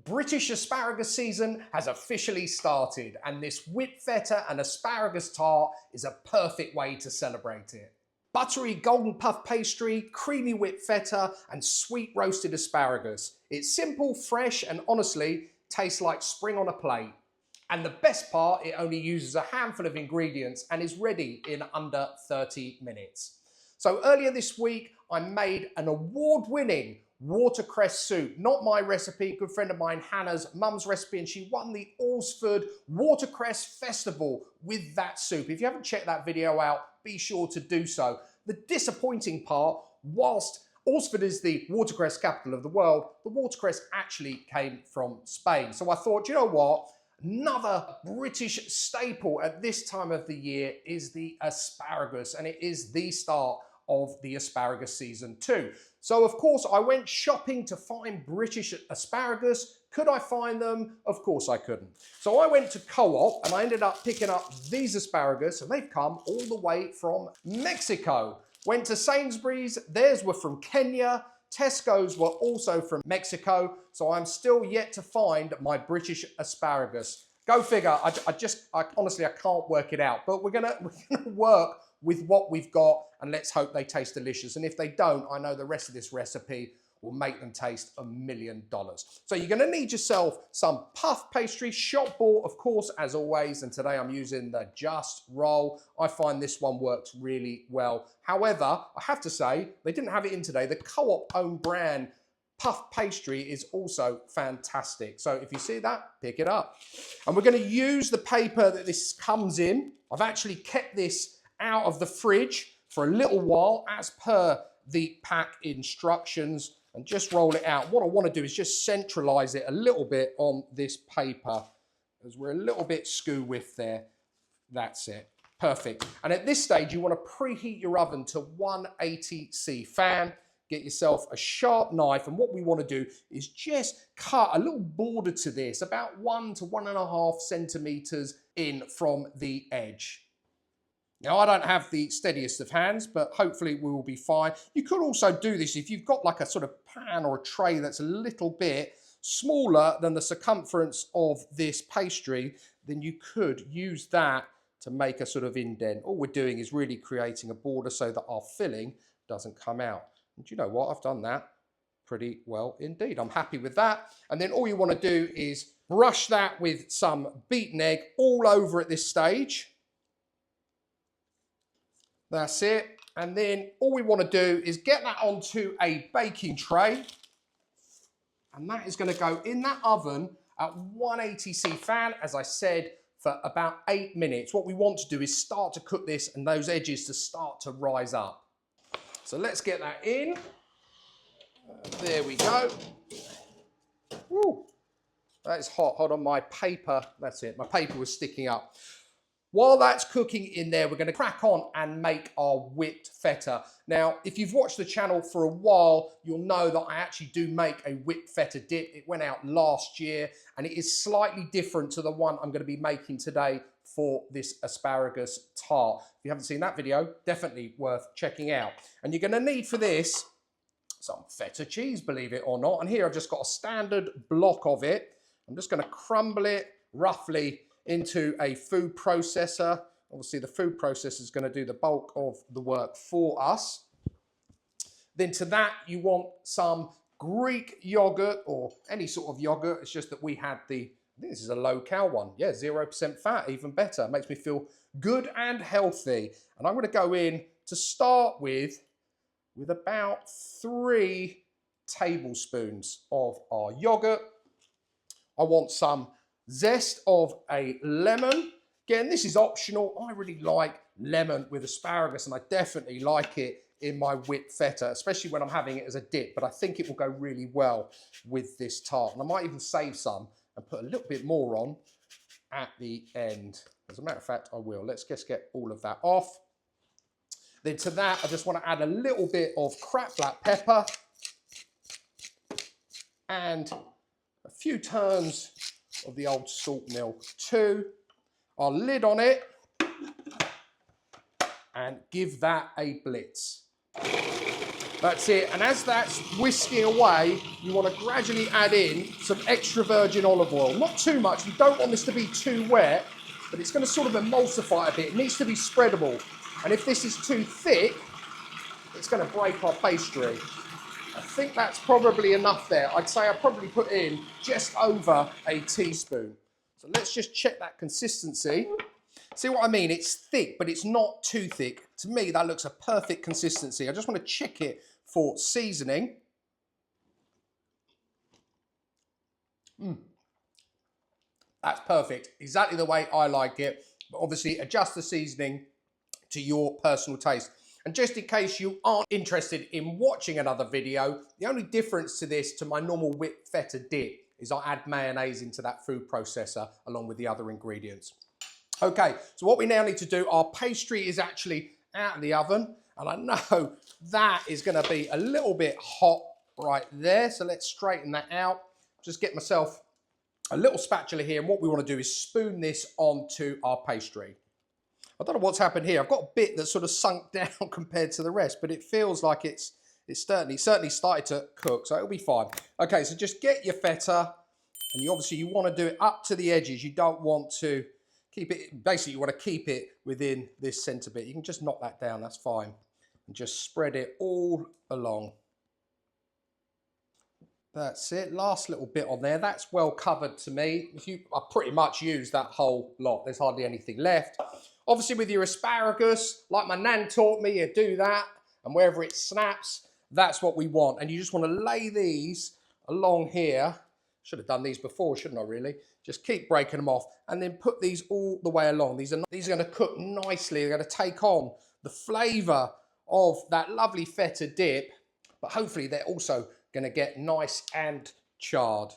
British asparagus season has officially started, and this whipped feta and asparagus tart is a perfect way to celebrate it. Buttery golden puff pastry, creamy whipped feta, and sweet roasted asparagus. It's simple, fresh, and honestly, tastes like spring on a plate. And the best part, it only uses a handful of ingredients and is ready in under 30 minutes. So earlier this week, I made an award-winning watercress soup. Not my recipe, a good friend of mine, Hannah's mum's recipe, and she won the Alresford Watercress Festival with that soup. If you haven't checked that video out, be sure to do so. The disappointing part, whilst Alresford is the watercress capital of the world, the watercress actually came from Spain. So I thought, you know what? Another British staple at this time of the year is the asparagus, and it is the start of the asparagus season too. So of course I went shopping to find British asparagus. Could I find them? Of course I couldn't. So I went to Co-op and I ended up picking up these asparagus, and they've come all the way from Mexico. Went to Sainsbury's, theirs were from Kenya. Tesco's were also from Mexico, so I'm still yet to find my British asparagus. Go figure, I honestly, I can't work it out, but we're gonna work with what we've got, and let's hope they taste delicious. And if they don't, I know the rest of this recipe will make them taste $1 million. So you're gonna need yourself some puff pastry, shop bought, of course, as always, and today I'm using the Just Roll. I find this one works really well. However, I have to say, they didn't have it in today. The Co-op own brand puff pastry is also fantastic. So if you see that, pick it up. And we're gonna use the paper that this comes in. I've actually kept this out of the fridge for a little while as per the pack instructions, and just roll it out. What I want to do is just centralize it a little bit on this paper, as we're a little bit skew with there. That's it. Perfect. And at this stage, you want to preheat your oven to 180°C fan. Get yourself a sharp knife, and what we want to do is just cut a little border to this, about 1 to 1.5 centimeters in from the edge. Now, I don't have the steadiest of hands, but hopefully we will be fine. You could also do this if you've got like a sort of pan or a tray that's a little bit smaller than the circumference of this pastry, then you could use that to make a sort of indent. All we're doing is really creating a border so that our filling doesn't come out. And do you know what? I've done that pretty well indeed. I'm happy with that. And then all you want to do is brush that with some beaten egg all over at this stage. That's it. And then all we want to do is get that onto a baking tray. And that is going to go in that oven at 180°C fan, as I said, for about 8 minutes. What we want to do is start to cook this and those edges to start to rise up. So let's get that in. There we go. Woo. That is hot. Hold on, my paper. That's it. My paper was sticking up. While that's cooking in there, we're going to crack on and make our whipped feta. Now, if you've watched the channel for a while, you'll know that I actually do make a whipped feta dip. It went out last year, and it is slightly different to the one I'm going to be making today for this asparagus tart. If you haven't seen that video, definitely worth checking out. And you're going to need for this some feta cheese, believe it or not. And here I've just got a standard block of it. I'm just going to crumble it roughly into a food processor. Obviously the food processor is going to do the bulk of the work for us. Then to that you want some Greek yogurt, or any sort of yogurt. It's just that we had I think this is a low-cal one. Yeah, 0% fat, even better. It makes me feel good and healthy. And I'm going to go in to start with about 3 tablespoons of our yogurt. I want some zest of a lemon. Again, this is optional. I really like lemon with asparagus, and I definitely like it in my whipped feta, especially when I'm having it as a dip, but I think it will go really well with this tart. And I might even save some and put a little bit more on at the end. As a matter of fact, I will. Let's just get all of that off. Then to that, I just want to add a little bit of cracked black pepper and a few turns of the old salt milk too. I'll lid on it and give that a blitz. That's it. And as that's whisking away, you want to gradually add in some extra virgin olive oil. Not too much. We don't want this to be too wet, but it's going to sort of emulsify a bit. It needs to be spreadable. And if this is too thick, it's going to break our pastry. I think that's probably enough there. I'd say I probably put in just over a teaspoon. So let's just check that consistency. See what I mean? It's thick, but it's not too thick. To me, that looks a perfect consistency. I just want to check it for seasoning. That's perfect. Exactly the way I like it. But obviously, adjust the seasoning to your personal taste. And just in case you aren't interested in watching another video, the only difference to this, to my normal whipped feta dip, is I add mayonnaise into that food processor along with the other ingredients. Okay, so what we now need to do, our pastry is actually out of the oven, and I know that is going to be a little bit hot right there, so let's straighten that out. Just get myself a little spatula here, and what we want to do is spoon this onto our pastry. I don't know what's happened here. I've got a bit that's sort of sunk down compared to the rest, but it feels like it's certainly started to cook, so it'll be fine. Okay, so just get your feta, and you want to do it up to the edges. You don't want to keep it, basically you want to keep it within this centre bit. You can just knock that down, that's fine. And just spread it all along. That's it, last little bit on there. That's well covered to me. I pretty much used that whole lot. There's hardly anything left. Obviously with your asparagus, like my nan taught me, you do that, and wherever it snaps, that's what we want. And you just want to lay these along here. Should have done these before, shouldn't I really? Just keep breaking them off and then put these all the way along. These are going to cook nicely. They're going to take on the flavour of that lovely feta dip, but hopefully they're also going to get nice and charred.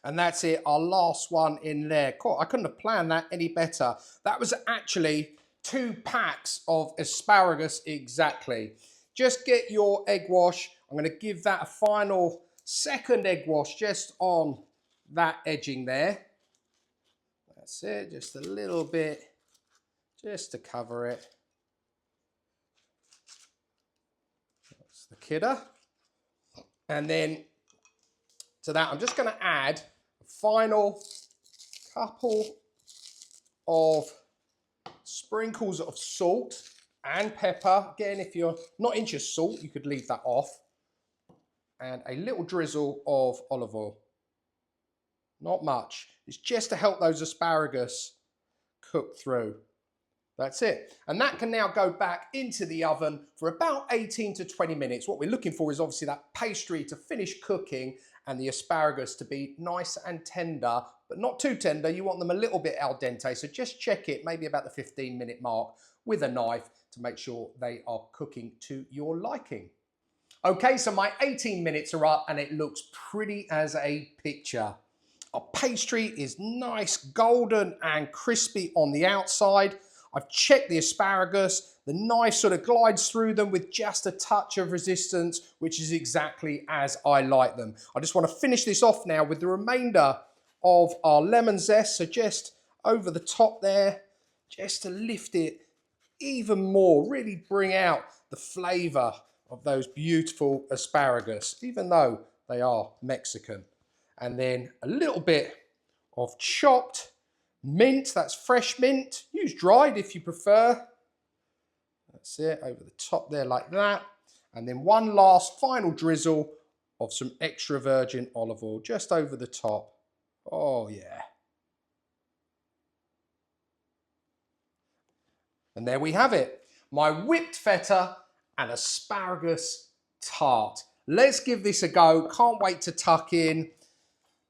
And that's it, our last one in there. Cool, I couldn't have planned that any better. That was actually 2 packs of asparagus exactly. Just get your egg wash. I'm going to give that a final second egg wash just on that edging there. That's it, just a little bit, just to cover it. That's the kidder. And then to that, I'm just going to add a final couple of sprinkles of salt and pepper. Again, if you're not into salt, you could leave that off. And a little drizzle of olive oil. Not much. It's just to help those asparagus cook through. That's it. And that can now go back into the oven for about 18 to 20 minutes. What we're looking for is obviously that pastry to finish cooking and the asparagus to be nice and tender, but not too tender. You want them a little bit al dente. So just check it, maybe about the 15-minute mark with a knife to make sure they are cooking to your liking. Okay, so my 18 minutes are up and it looks pretty as a picture. Our pastry is nice, golden and crispy on the outside. I've checked the asparagus. The knife sort of glides through them with just a touch of resistance, which is exactly as I like them. I just want to finish this off now with the remainder of our lemon zest. So just over the top there, just to lift it even more, really bring out the flavour of those beautiful asparagus, even though they are Mexican. And then a little bit of chopped mint, that's fresh mint. Use dried if you prefer. That's it, over the top there like that. And then one last final drizzle of some extra virgin olive oil just over the top. Oh yeah. And there we have it. My whipped feta and asparagus tart. Let's give this a go. Can't wait to tuck in.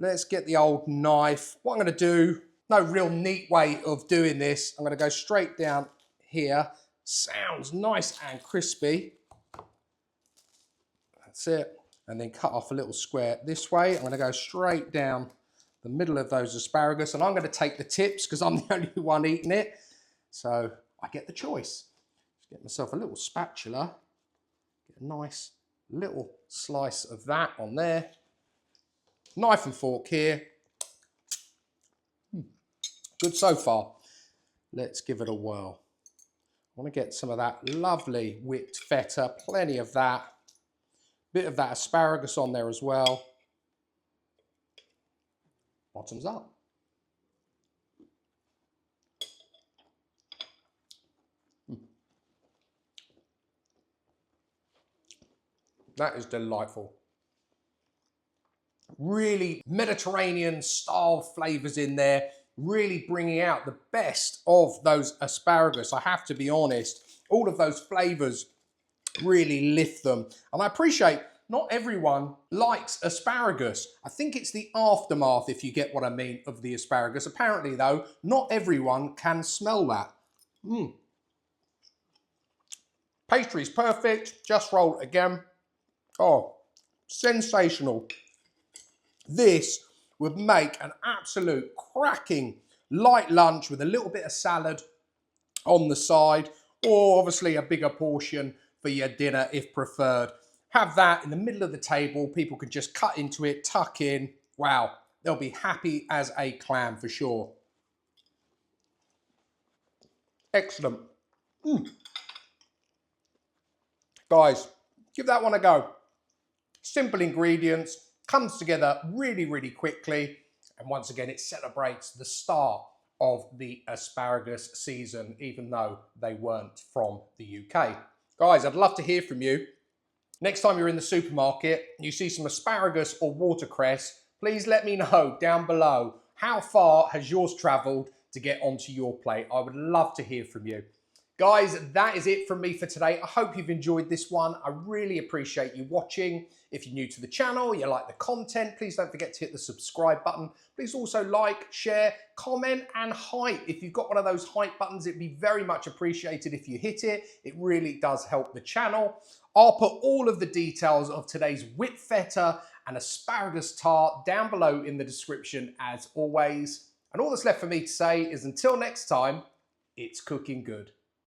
Let's get the old knife. What I'm going to do, no real neat way of doing this. I'm going to go straight down here. Sounds nice and crispy. That's it. And then cut off a little square this way. I'm going to go straight down the middle of those asparagus. And I'm going to take the tips because I'm the only one eating it. So I get the choice. Just get myself a little spatula. Get a nice little slice of that on there. Knife and fork here. Good so far. Let's give it a whirl. want to get some of that lovely whipped feta, plenty of that. Bit of that asparagus on there as well. Bottoms up. That is delightful. Really Mediterranean style flavours in there, really bringing out the best of those asparagus. I have to be honest, all of those flavours really lift them. And I appreciate not everyone likes asparagus. I think it's the aftermath, if you get what I mean, of the asparagus. Apparently though, not everyone can smell that. Pastry's perfect, just rolled again. Oh, sensational. This would make an absolute cracking light lunch with a little bit of salad on the side, or obviously a bigger portion for your dinner if preferred. Have that in the middle of the table. People can just cut into it, tuck in. Wow, they'll be happy as a clam for sure. Excellent. Guys, give that one a go. Simple ingredients, comes together really, really quickly. And once again, it celebrates the start of the asparagus season, even though they weren't from the UK. Guys, I'd love to hear from you. Next time you're in the supermarket and you see some asparagus or watercress, please let me know down below. How far has yours travelled to get onto your plate? I would love to hear from you. Guys, that is it from me for today. I hope you've enjoyed this one. I really appreciate you watching. If you're new to the channel, you like the content, please don't forget to hit the subscribe button. Please also like, share, comment, and hype. If you've got one of those hype buttons, it'd be very much appreciated if you hit it. It really does help the channel. I'll put all of the details of today's whipped feta and asparagus tart down below in the description as always. And all that's left for me to say is until next time, it's cooking good.